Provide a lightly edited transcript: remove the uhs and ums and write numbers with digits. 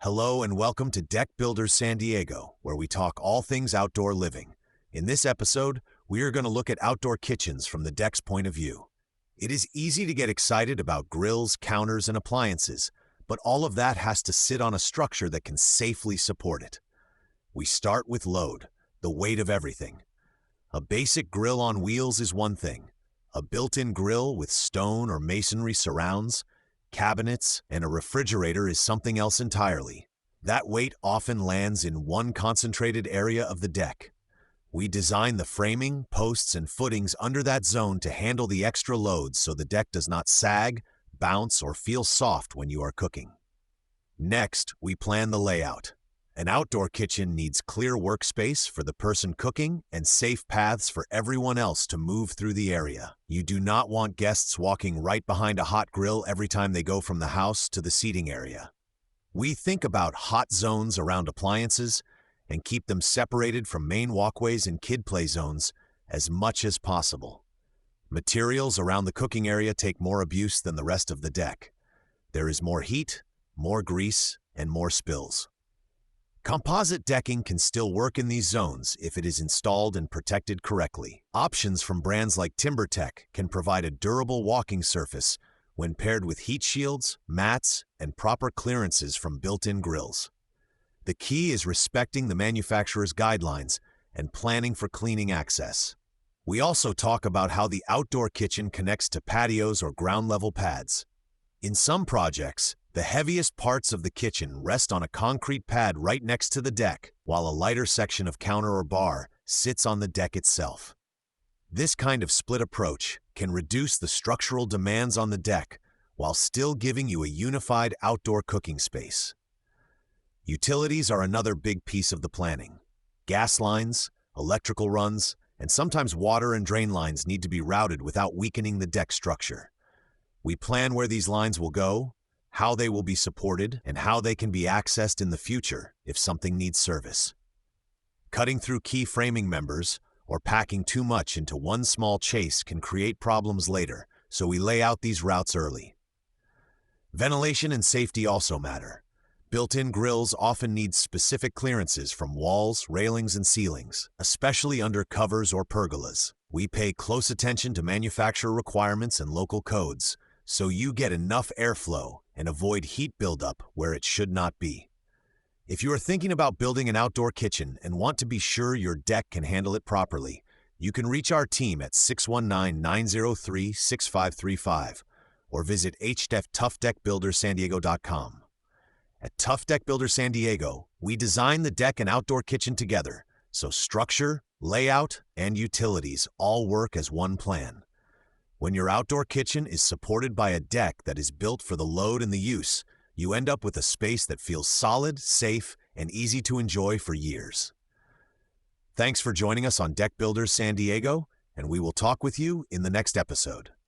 Hello and welcome to Deck Builders San Diego, where we talk all things outdoor living. In this episode, we are going to look at outdoor kitchens from the deck's point of view. It is easy to get excited about grills, counters, and appliances, but all of that has to sit on a structure that can safely support it. We start with load, the weight of everything. A basic grill on wheels is one thing. A built-in grill with stone or masonry surrounds, cabinets, and a refrigerator is something else entirely. That weight often lands in one concentrated area of the deck. We design the framing, posts, and footings under that zone to handle the extra loads so the deck does not sag, bounce, or feel soft when you are cooking. Next, we plan the layout. An outdoor kitchen needs clear workspace for the person cooking and safe paths for everyone else to move through the area. You do not want guests walking right behind a hot grill every time they go from the house to the seating area. We think about hot zones around appliances and keep them separated from main walkways and kid play zones as much as possible. Materials around the cooking area take more abuse than the rest of the deck. There is more heat, more grease, and more spills. Composite decking can still work in these zones if it is installed and protected correctly. Options from brands like TimberTech can provide a durable walking surface when paired with heat shields, mats, and proper clearances from built-in grills. The key is respecting the manufacturer's guidelines and planning for cleaning access. We also talk about how the outdoor kitchen connects to patios or ground-level pads. In some projects, the heaviest parts of the kitchen rest on a concrete pad right next to the deck, while a lighter section of counter or bar sits on the deck itself. This kind of split approach can reduce the structural demands on the deck while still giving you a unified outdoor cooking space. Utilities are another big piece of the planning. Gas lines, electrical runs, and sometimes water and drain lines need to be routed without weakening the deck structure. We plan where these lines will go, how they will be supported, and how they can be accessed in the future if something needs service. Cutting through key framing members or packing too much into one small chase can create problems later, so we lay out these routes early. Ventilation and safety also matter. Built-in grills often need specific clearances from walls, railings, and ceilings, especially under covers or pergolas. We pay close attention to manufacturer requirements and local codes, so you get enough airflow and avoid heat buildup where it should not be. If you are thinking about building an outdoor kitchen and want to be sure your deck can handle it properly, you can reach our team at 619-903-6535 or visit tuffdeckbuildersandiego.com. At Tuff Deck Builder San Diego, we design the deck and outdoor kitchen together, so structure, layout, and utilities all work as one plan. When your outdoor kitchen is supported by a deck that is built for the load and the use, you end up with a space that feels solid, safe, and easy to enjoy for years. Thanks for joining us on Deck Builders San Diego, and we will talk with you in the next episode.